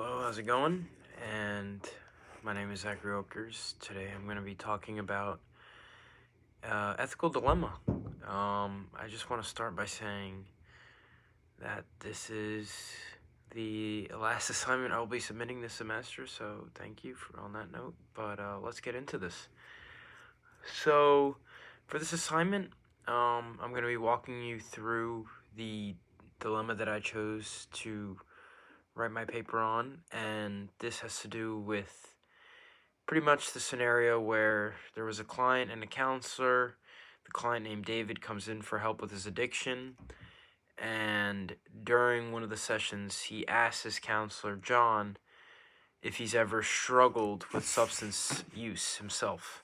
Hello, how's it going? And my name is Zachary Oakers. Today I'm going to be talking about ethical dilemma. I just want to start by saying that this is the last assignment I'll be submitting this semester, so thank you on that note. But let's get into this. So, for this assignment, I'm going to be walking you through the dilemma that I chose to write my paper on, and this has to do with pretty much the scenario where there was a client and a counselor. The client named David comes in for help with his addiction, and during one of the sessions, he asks his counselor, John, if he's ever struggled with substance use himself.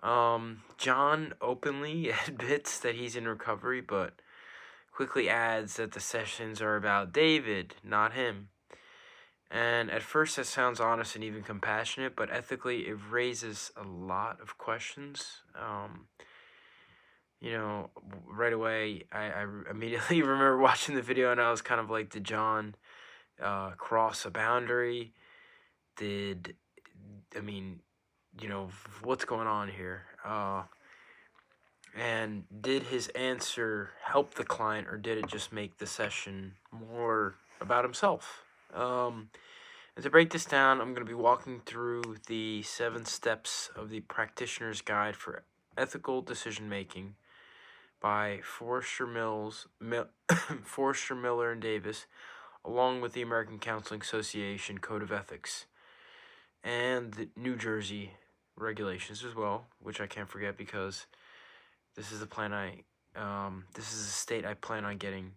John openly admits that he's in recovery, but quickly adds that the sessions are about David, not him. And at first that sounds honest and even compassionate, but ethically it raises a lot of questions. Right away, I immediately remember watching the video and I was kind of like, did John cross a boundary? What's going on here? And did his answer help the client, or did it just make the session more about himself? And to break this down, I'm going to be walking through the 7 steps of the Practitioner's Guide for Ethical Decision Making by Forrester, Miller, and Davis, along with the American Counseling Association Code of Ethics and the New Jersey regulations as well, which I can't forget because this is the state I plan on getting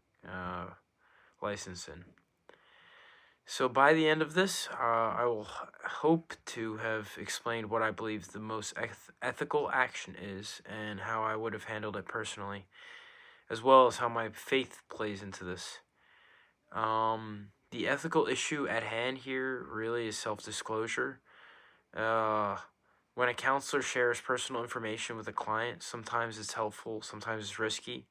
licensed in. So by the end of this, I will hope to have explained what I believe the most ethical action is and how I would have handled it personally, as well as how my faith plays into this. The ethical issue at hand here really is self-disclosure. When a counselor shares personal information with a client, sometimes it's helpful, sometimes it's risky.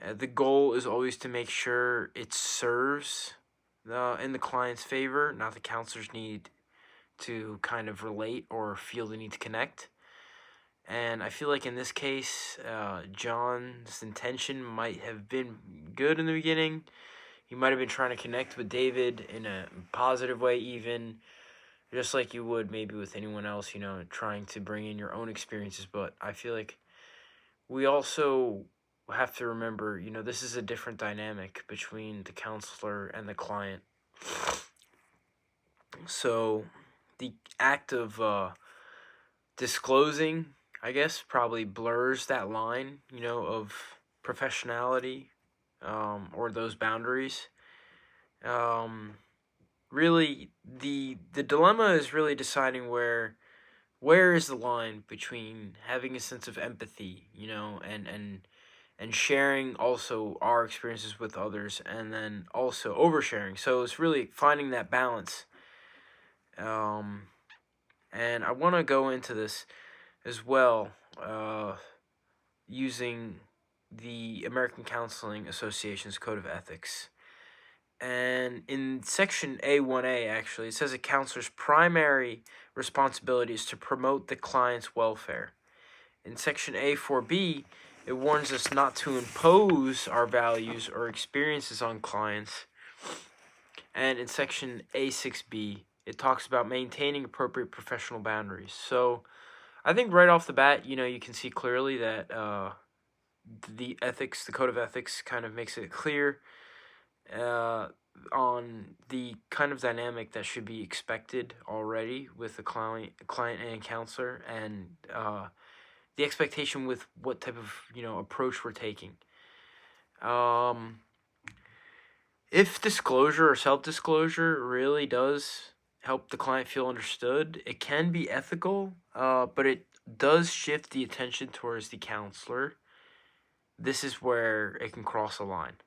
The goal is always to make sure it serves in the client's favor, not the counselor's need to kind of relate or feel the need to connect. And I feel like in this case, John's intention might have been good in the beginning. He might have been trying to connect with David in a positive way, even just like you would maybe with anyone else, trying to bring in your own experiences. But I feel like we also have to remember, this is a different dynamic between the counselor and the client. So the act of disclosing, I guess, probably blurs that line, of professionality or those boundaries. Really, the dilemma is really deciding where is the line between having a sense of empathy, and sharing also our experiences with others, and then also oversharing. So it's really finding that balance. And I want to go into this as well, using the American Counseling Association's Code of Ethics. And in section A1A, actually, it says a counselor's primary responsibility is to promote the client's welfare. In section A4B, it warns us not to impose our values or experiences on clients. And in section A6B, it talks about maintaining appropriate professional boundaries. So I think right off the bat, you can see clearly that the Code of Ethics kind of makes it clear on the kind of dynamic that should be expected already with the client and counselor, and the expectation with what type of approach we're taking. If disclosure or self-disclosure really does help the client feel understood, it can be ethical, but it does shift the attention towards the counselor. This is where it can cross a line.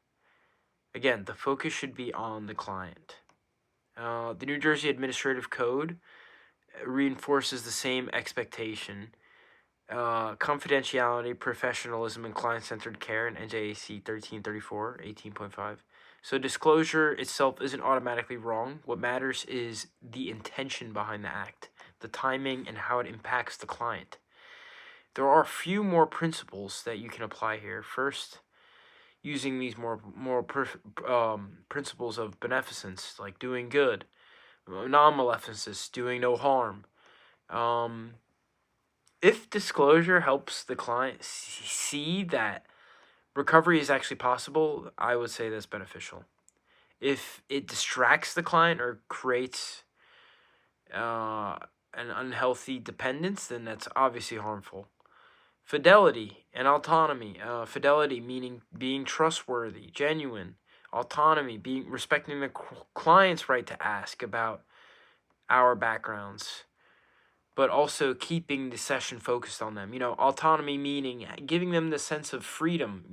Again, the focus should be on the client. The New Jersey Administrative Code reinforces the same expectation. Confidentiality, professionalism, and client-centered care in NJAC 1334, 18.5 So disclosure itself isn't automatically wrong. What matters is the intention behind the act, the timing, and how it impacts the client. There are a few more principles that you can apply here. First, using these principles of beneficence, like doing good, non-maleficence, doing no harm. If disclosure helps the client see that recovery is actually possible, I would say that's beneficial. If it distracts the client or creates an unhealthy dependence, then that's obviously harmful. Fidelity and autonomy. Fidelity meaning being trustworthy, genuine. Autonomy being respecting the client's right to ask about our backgrounds, but also keeping the session focused on them. Autonomy meaning giving them the sense of freedom.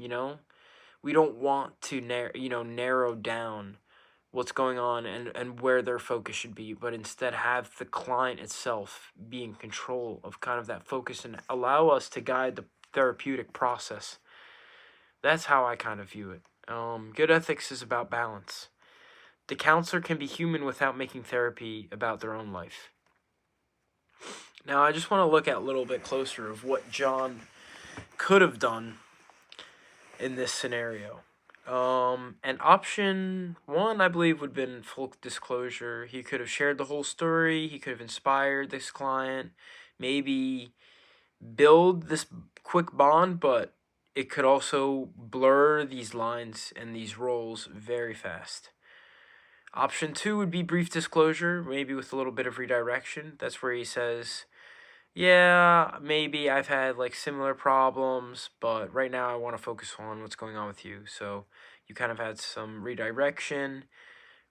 We don't want to narrow down what's going on and where their focus should be, but instead have the client itself be in control of kind of that focus and allow us to guide the therapeutic process. That's how I kind of view it. Good ethics is about balance. The counselor can be human without making therapy about their own life. Now, I just want to look at a little bit closer of what John could have done in this scenario. And option one, I believe, would have been full disclosure. He could have shared the whole story. He could have inspired this client, maybe build this quick bond, but it could also blur these lines and these roles very fast. Option two would be brief disclosure, maybe with a little bit of redirection. That's where he says, yeah, maybe I've had like similar problems, but right now I want to focus on what's going on with you. So you kind of had some redirection,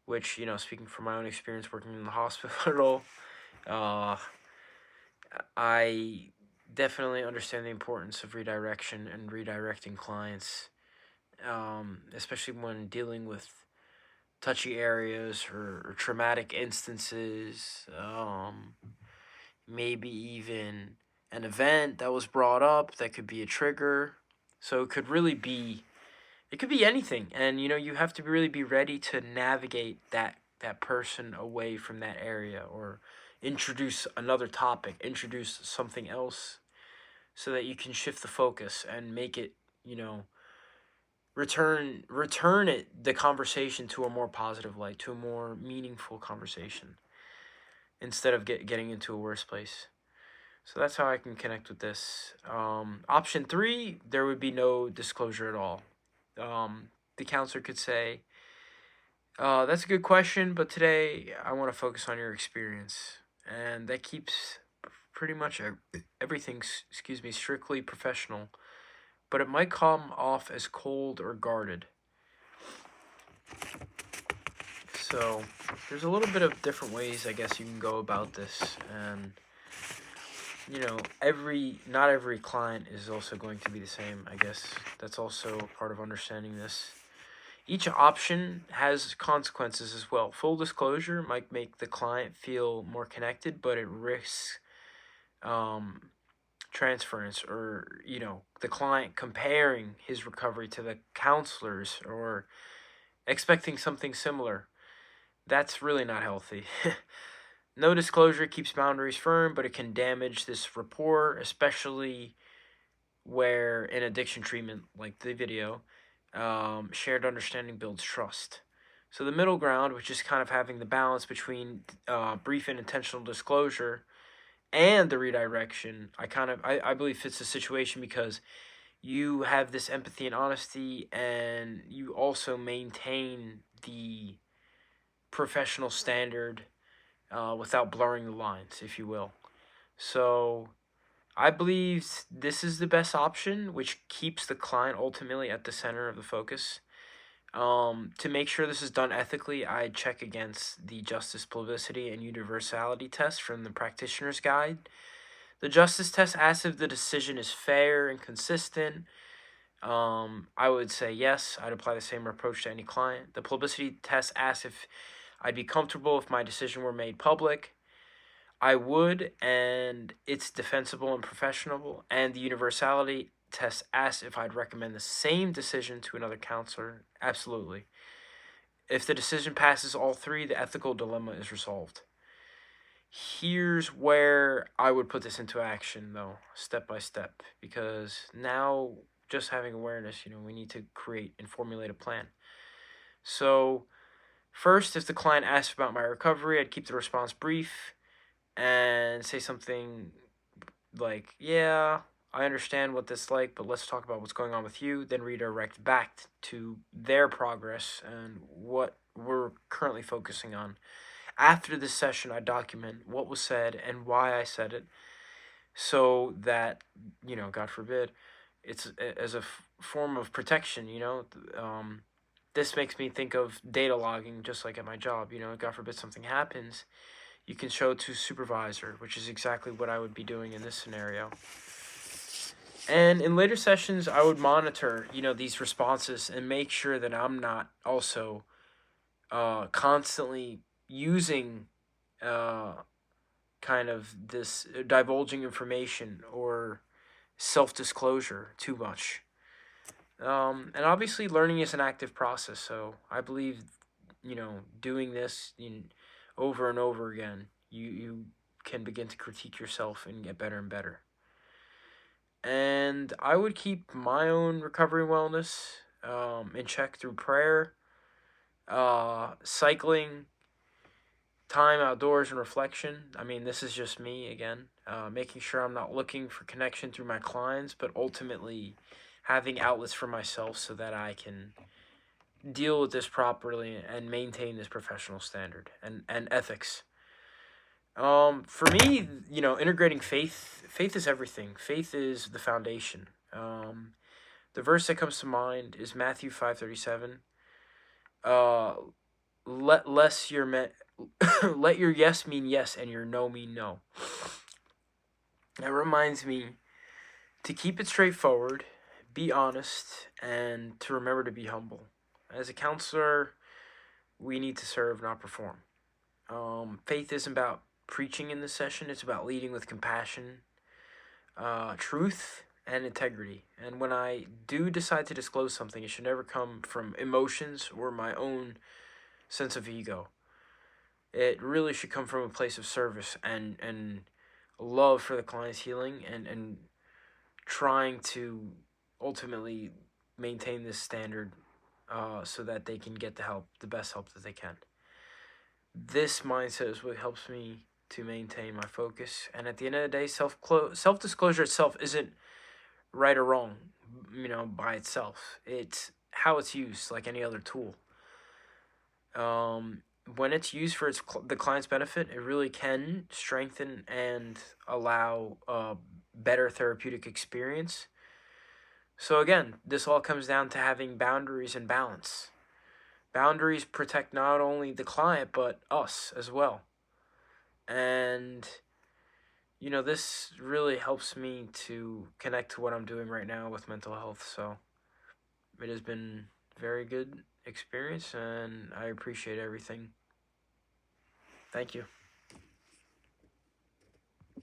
which, speaking from my own experience working in the hospital, I definitely understand the importance of redirection and redirecting clients, especially when dealing with touchy areas or traumatic instances, maybe even an event that was brought up that could be a trigger. So it could be anything, and you have to really be ready to navigate that person away from that area, or introduce another topic, introduce something else, so that you can shift the focus and make it, return the conversation to a more positive light, to a more meaningful conversation, instead of getting into a worse place. So that's how I can connect with this. Option three, there would be no disclosure at all. The counselor could say, that's a good question, but today I want to focus on your experience. And that keeps pretty much everything, strictly professional. But it might come off as cold or guarded. So there's a little bit of different ways, I guess, you can go about this. And not every client is also going to be the same. I guess that's also part of understanding this. Each option has consequences as well. Full disclosure might make the client feel more connected, but it risks transference, or the client comparing his recovery to the counselor's or expecting something similar. That's really not healthy. No disclosure keeps boundaries firm, but it can damage this rapport, especially where in addiction treatment, like the video, shared understanding builds trust. So the middle ground, which is kind of having the balance between brief and intentional disclosure and the redirection, I believe fits the situation, because you have this empathy and honesty, and you also maintain the professional standard without blurring the lines, if you will. So I believe this is the best option, which keeps the client ultimately at the center of the focus. To make sure this is done ethically, I check against the justice, publicity, and universality test from the practitioner's guide. The justice test asks if the decision is fair and consistent. I would say yes. I'd apply the same approach to any client. The publicity test asks if I'd be comfortable if my decision were made public. I would, and it's defensible and professional. And the universality test asks if I'd recommend the same decision to another counselor. Absolutely. if the decision passes all three, the ethical dilemma is resolved. Here's where I would put this into action, though, step by step, because now just having awareness, we need to create and formulate a plan. So, first, if the client asks about my recovery, I'd keep the response brief and say something like, yeah, I understand what this is like, but let's talk about what's going on with you. Then redirect back to their progress and what we're currently focusing on. After this session, I document what was said and why I said it, so that, God forbid, it's as a form of protection. This makes me think of data logging, just like at my job. God forbid something happens, you can show it to supervisor, which is exactly what I would be doing in this scenario. And in later sessions, I would monitor, these responses and make sure that I'm not also constantly using kind of this divulging information or self-disclosure too much. And obviously, learning is an active process, so I believe, doing this over and over again, you can begin to critique yourself and get better and better. And I would keep my own recovery and wellness in check through prayer, cycling, time outdoors, and reflection. I mean, this is just me again, making sure I'm not looking for connection through my clients, but ultimately having outlets for myself so that I can deal with this properly and maintain this professional standard and ethics. For me, integrating faith is everything. Faith is the foundation. The verse that comes to mind is Matthew 5:37. Uh, let less your let your yes mean yes and your no mean no. That reminds me to keep it straightforward, be honest, and to remember to be humble. As a counselor, we need to serve, not perform. Faith isn't about preaching in this session, it's about leading with compassion, truth, and integrity. And when I do decide to disclose something, it should never come from emotions or my own sense of ego. It really should come from a place of service and love for the client's healing and trying to ultimately maintain this standard so that they can get the best help that they can. This mindset is what helps me to maintain my focus. And at the end of the day, self-disclosure itself isn't right or wrong, by itself. It's how it's used, like any other tool. When it's used for the client's benefit, it really can strengthen and allow a better therapeutic experience. So again, this all comes down to having boundaries and balance. Boundaries protect not only the client, but us as well. And, this really helps me to connect to what I'm doing right now with mental health. So it has been very good experience, and I appreciate everything. Thank you.